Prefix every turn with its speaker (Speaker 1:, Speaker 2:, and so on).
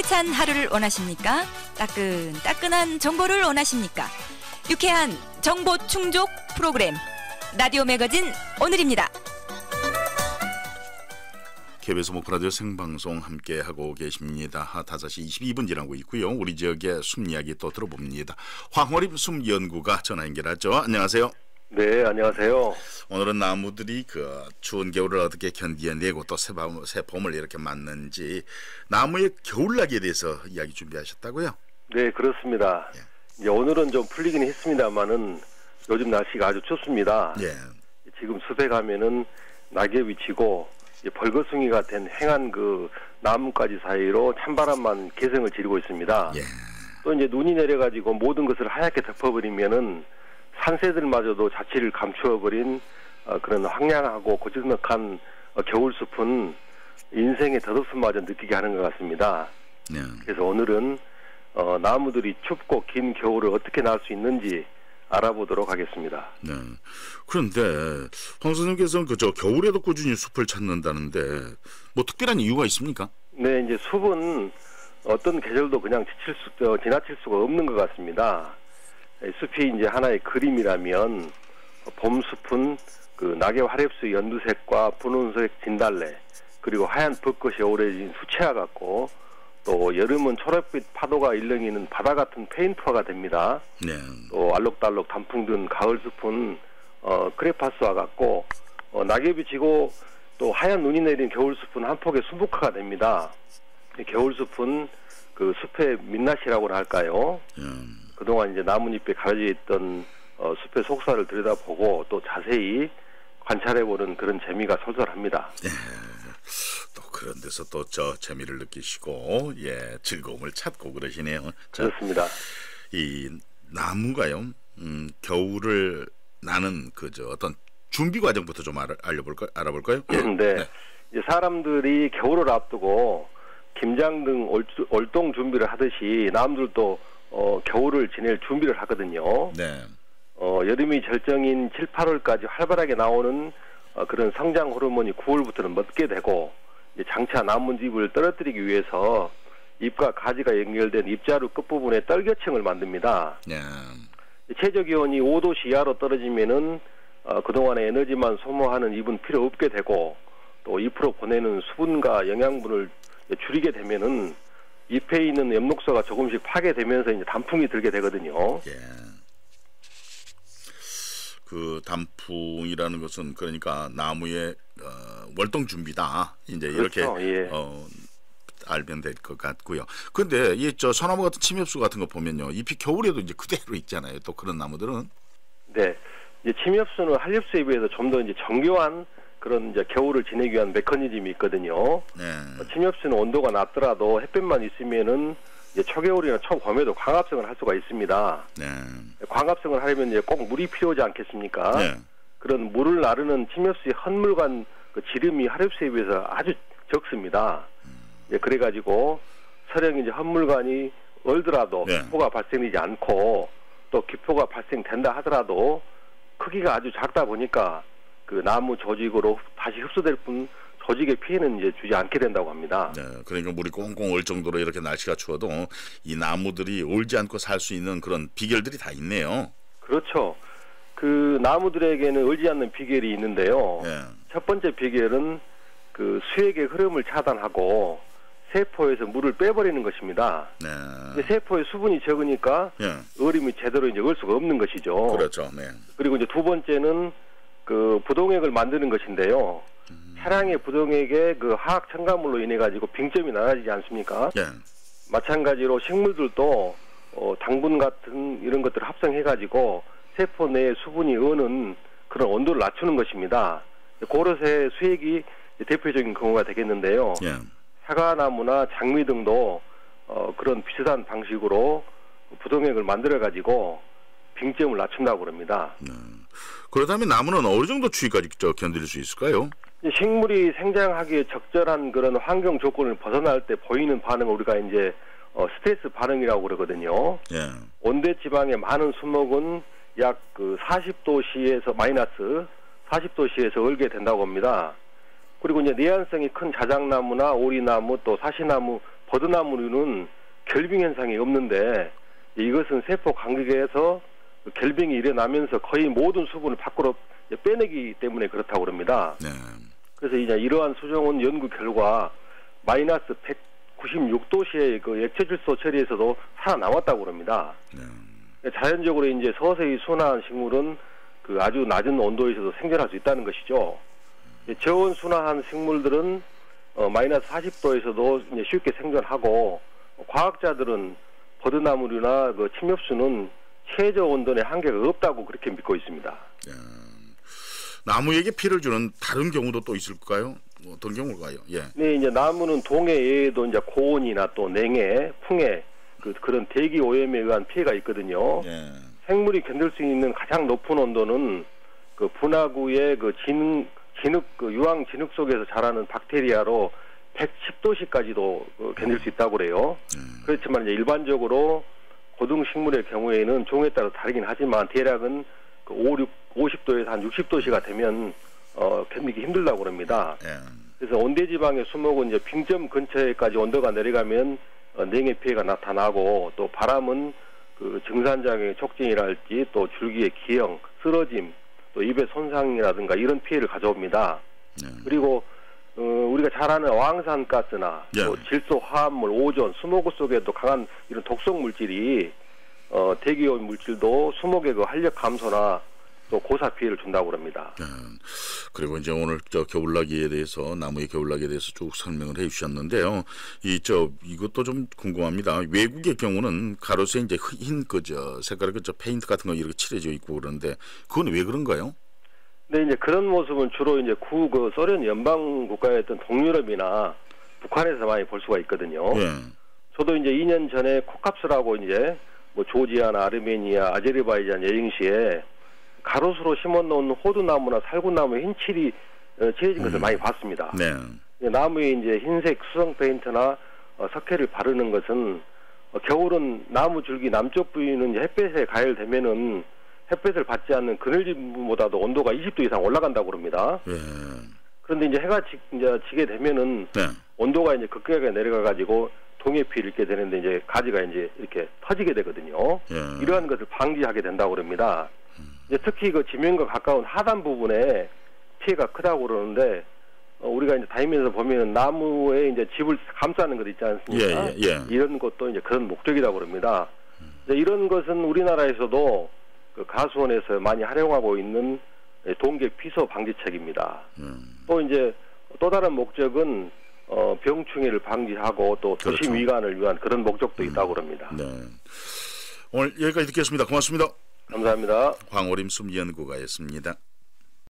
Speaker 1: 활기찬 하루를 원하십니까? 따끈따끈한 정보를 원하십니까? 유쾌한 정보 충족 프로그램 라디오 매거진 오늘입니다.
Speaker 2: KBS 목포라디오 생방송 함께하고 계십니다. 5시 22분 지나고 있고요. 우리 지역의 숨 이야기 또 들어봅니다. 황호림 숨연구가 전화 연결하죠. 안녕하세요.
Speaker 3: 네, 안녕하세요.
Speaker 2: 오늘은 나무들이 추운 겨울을 어떻게 견뎌내고 또 새 봄을 이렇게 맞는지 나무의 겨울나기에 대해서 이야기 준비하셨다고요?
Speaker 3: 네, 그렇습니다.
Speaker 2: 예.
Speaker 3: 이제 오늘은 좀 풀리긴 했습니다만은 요즘 날씨가 아주 춥습니다.
Speaker 2: 예.
Speaker 3: 지금 숲에 가면은 낙엽이 지고 벌거숭이가 된 횡한 그 나뭇가지 사이로 찬바람만 개성을 지르고 있습니다.
Speaker 2: 예.
Speaker 3: 또 이제 눈이 내려가지고 모든 것을 하얗게 덮어버리면은 산새들마저도 자취를 감추어버린 그런 황량하고 고즈넉한 겨울숲은 인생의 덧없음마저 느끼게 하는 것 같습니다.
Speaker 2: 예.
Speaker 3: 그래서 오늘은 나무들이 춥고 긴 겨울을 어떻게 날 수 있는지 알아보도록 하겠습니다.
Speaker 2: 네. 그런데 황 선생님께서는 겨울에도 꾸준히 숲을 찾는다는데 뭐 특별한 이유가 있습니까?
Speaker 3: 네, 이제 숲은 어떤 계절도 그냥 지나칠 수가 없는 것 같습니다. 숲이 이제 하나의 그림이라면 봄 숲은 그 낙엽 하랩수 연두색과 분홍색 진달래 그리고 하얀 벚꽃이 어우러진 수채화 같고 또 여름은 초록빛 파도가 일렁이는 바다 같은 페인트화가 됩니다.
Speaker 2: 네.
Speaker 3: 또 알록달록 단풍 든 가을 숲은 크레파스와 같고 낙엽이 지고 또 하얀 눈이 내린 겨울 숲은 한 폭의 순복화가 됩니다. 겨울 숲은 그 숲의 민낯이라고나 할까요? 그동안 이제 나뭇잎에 가려져 있던 숲의 속살을 들여다보고 또 자세히 관찰해보는 그런 재미가 솔솔합니다.
Speaker 2: 예. 또 그런 데서 또 재미를 느끼시고 즐거움을 찾고 그러시네요.
Speaker 3: 그렇습니다.
Speaker 2: 이 나무가요. 겨울을 나는 어떤 준비 과정부터 좀 알아볼까요? 예.
Speaker 3: 네.
Speaker 2: 네.
Speaker 3: 이제 사람들이 겨울을 앞두고 김장 등 월동 준비를 하듯이 남들도 겨울을 지낼 준비를 하거든요.
Speaker 2: 네.
Speaker 3: 여름이 절정인 7, 8월까지 활발하게 나오는 그런 성장 호르몬이 9월부터는 멎게 되고 이제 장차 나뭇잎을 떨어뜨리기 위해서 잎과 가지가 연결된 잎자루 끝부분에 떨겨층을 만듭니다.
Speaker 2: 네.
Speaker 3: 최저 기온이 5도 이하로 떨어지면은 그동안의 에너지만 소모하는 잎은 필요 없게 되고 또 잎으로 보내는 수분과 영양분을 줄이게 되면은 잎에 있는 엽록소가 조금씩 파괴되면서 이제 단풍이 들게 되거든요.
Speaker 2: 예. 그 단풍이라는 것은 그러니까 나무의 월동 준비다. 이제
Speaker 3: 그렇죠.
Speaker 2: 이렇게
Speaker 3: 예.
Speaker 2: 알면 될 것 같고요. 그런데 소나무 같은 침엽수 같은 거 보면요, 잎이 겨울에도 이제 그대로 있잖아요. 또 그런 나무들은.
Speaker 3: 네. 이제 침엽수는 한립수에 비해서 좀 더 이제 정교한 그런 이제 겨울을 지내기 위한 메커니즘이 있거든요.
Speaker 2: 네.
Speaker 3: 침엽수는 온도가 낮더라도 햇볕만 있으면은 이제 초겨울이나 초봄에도 광합성을 할 수가 있습니다.
Speaker 2: 네.
Speaker 3: 광합성을 하려면 이제 꼭 물이 필요하지 않겠습니까?
Speaker 2: 네.
Speaker 3: 그런 물을 나르는 침엽수의 헌물관 그 지름이 하립수에 비해서 아주 적습니다. 그래가지고 설령 이제 헌물관이 얼더라도
Speaker 2: 네.
Speaker 3: 기포가 발생되지 않고 또 기포가 발생된다 하더라도 크기가 아주 작다 보니까 그 나무 조직으로 다시 흡수될 뿐 조직의 피해는 이제 주지 않게 된다고 합니다.
Speaker 2: 네, 그러니까 물이 꽁꽁 얼 정도로 이렇게 날씨가 추워도 이 나무들이 얼지 않고 살 수 있는 그런 비결들이 다 있네요.
Speaker 3: 그렇죠. 그 나무들에게는 얼지 않는 비결이 있는데요.
Speaker 2: 네.
Speaker 3: 첫 번째 비결은 그 수액의 흐름을 차단하고 세포에서 물을 빼버리는 것입니다.
Speaker 2: 네.
Speaker 3: 세포에 수분이 적으니까
Speaker 2: 예.
Speaker 3: 얼음이 제대로 이제 얼 수가 없는 것이죠.
Speaker 2: 그렇죠. 네.
Speaker 3: 그리고 이제 두 번째는 그 부동액을 만드는 것인데요. 차량의 부동액에 그 화학 첨가물로 인해 가지고 빙점이 나눠지지 않습니까?
Speaker 2: 예.
Speaker 3: 마찬가지로 식물들도 당분 같은 이런 것들을 합성해 가지고 세포 내에 수분이 어는 그런 온도를 낮추는 것입니다. 고로쇠 수액이 대표적인 경우가 되겠는데요.
Speaker 2: 예.
Speaker 3: 사과나무나 장미 등도 그런 비슷한 방식으로 부동액을 만들어 가지고 빙점을 낮춘다고 그럽니다.
Speaker 2: 그렇다면 나무는 어느 정도 추위까지 견딜 수 있을까요?
Speaker 3: 식물이 생장하기에 적절한 그런 환경 조건을 벗어날 때 보이는 반응을 우리가 이제 스트레스 반응이라고 그러거든요.
Speaker 2: 예.
Speaker 3: 온대 지방의 많은 수목은 약 그 40도씨에서 마이너스 40도씨에서 얼게 된다고 합니다. 그리고 이제 내한성이 큰 자작나무나 오리나무 또 사시나무, 버드나무류는 결빙 현상이 없는데 이것은 세포 간격에서 결빙이 일어나면서 거의 모든 수분을 밖으로 빼내기 때문에 그렇다고 합니다.
Speaker 2: 네.
Speaker 3: 그래서 이제 이러한 수정원 연구 결과 마이너스 196도씨의 그 액체질소 처리에서도 살아남았다고 합니다.
Speaker 2: 네.
Speaker 3: 자연적으로 이제 서서히 순화한 식물은 그 아주 낮은 온도에서도 생존할 수 있다는 것이죠. 저온 순화한 식물들은 마이너스 40도에서도 이제 쉽게 생존하고, 과학자들은 버드나무류나 그 침엽수는 최저 온도의 한계가 없다고 그렇게 믿고 있습니다.
Speaker 2: 나무에게 피해를 주는 다른 경우도 또 있을까요? 어떤 경우가요? 예.
Speaker 3: 네, 이제 나무는 동해 외에도 이제 고온이나 또 냉해, 풍해 그런 대기 오염에 의한 피해가 있거든요.
Speaker 2: 예.
Speaker 3: 생물이 견딜 수 있는 가장 높은 온도는 그 분화구의 그 그 유황 진흙 속에서 자라는 박테리아로 110도씨까지도 견딜 수 있다고 그래요. 그렇지만 이제 일반적으로 고등식물의 경우에는 종에 따라 다르긴 하지만 대략은 그 50도에서 한 60도씨가 되면 견디기 힘들다고 합니다.
Speaker 2: 예.
Speaker 3: 그래서 온대지방의 수목은 이제 빙점 근처에까지 온도가 내려가면 냉해 피해가 나타나고, 또 바람은 그 증산장애 촉진이랄지 또 줄기의 기형, 쓰러짐, 또 잎의 손상이라든가 이런 피해를 가져옵니다. 그리고 우리가 잘 아는 어항산가스나 또 질소 화합물, 오존, 수목 속에도 강한 이런 독성 물질이 대기오염 물질도 수목의 그 활력 감소나 또 고사 피해를 준다고 합니다.
Speaker 2: 그리고 이제 오늘 겨울나기에 대해서, 나무의 겨울나기에 대해서 쭉 설명을 해주셨는데요. 이것도 좀 궁금합니다. 외국의 경우는 가로수에 이제 흰 색깔의 페인트 같은 거 이렇게 칠해져 있고 그런데 그건 왜 그런가요?
Speaker 3: 네, 이제 그런 모습은 주로 이제 소련 연방 국가였던 동유럽이나 북한에서 많이 볼 수가 있거든요.
Speaker 2: 예.
Speaker 3: 저도 이제 2년 전에 코캅스라고 이제 뭐 조지아나 아르메니아, 아제르바이잔 여행시에 가로수로 심어놓은 호두나무나 살구나무 흰 칠이 칠해진 것을 많이 봤습니다.
Speaker 2: 네.
Speaker 3: 나무에 이제 흰색 수성 페인트나 석회를 바르는 것은 겨울은 나무 줄기 남쪽 부위는 이제 햇볕에 가열되면은 햇볕을 받지 않는 그늘진 부분보다도 온도가 20도 이상 올라간다고 합니다.
Speaker 2: 예.
Speaker 3: 그런데 이제 해가 지게 되면은
Speaker 2: 네.
Speaker 3: 온도가 이제 급격하게 내려가 가지고 동해 피해를 입게 되는데 이제 가지가 이제 이렇게 터지게 되거든요.
Speaker 2: 예.
Speaker 3: 이러한 것을 방지하게 된다고 합니다. 이제 특히 그 지면과 가까운 하단 부분에 피해가 크다고 그러는데, 우리가 이제 다니면서 보면 나무에 이제 집을 감싸는 것 있지 않습니까?
Speaker 2: 예.
Speaker 3: 이런 것도 이제 그런 목적이라고 합니다. 이런 것은 우리나라에서도 그 가수원에서 많이 활용하고 있는 동계 피서 방지책입니다. 또 이제 또 다른 목적은 병충해를 방지하고 또 도시
Speaker 2: 그렇죠.
Speaker 3: 위관을 위한 그런 목적도 있다고 합니다.
Speaker 2: 네. 오늘 여기까지 듣겠습니다. 고맙습니다.
Speaker 3: 감사합니다.
Speaker 2: 황오림 숲연구가였습니다.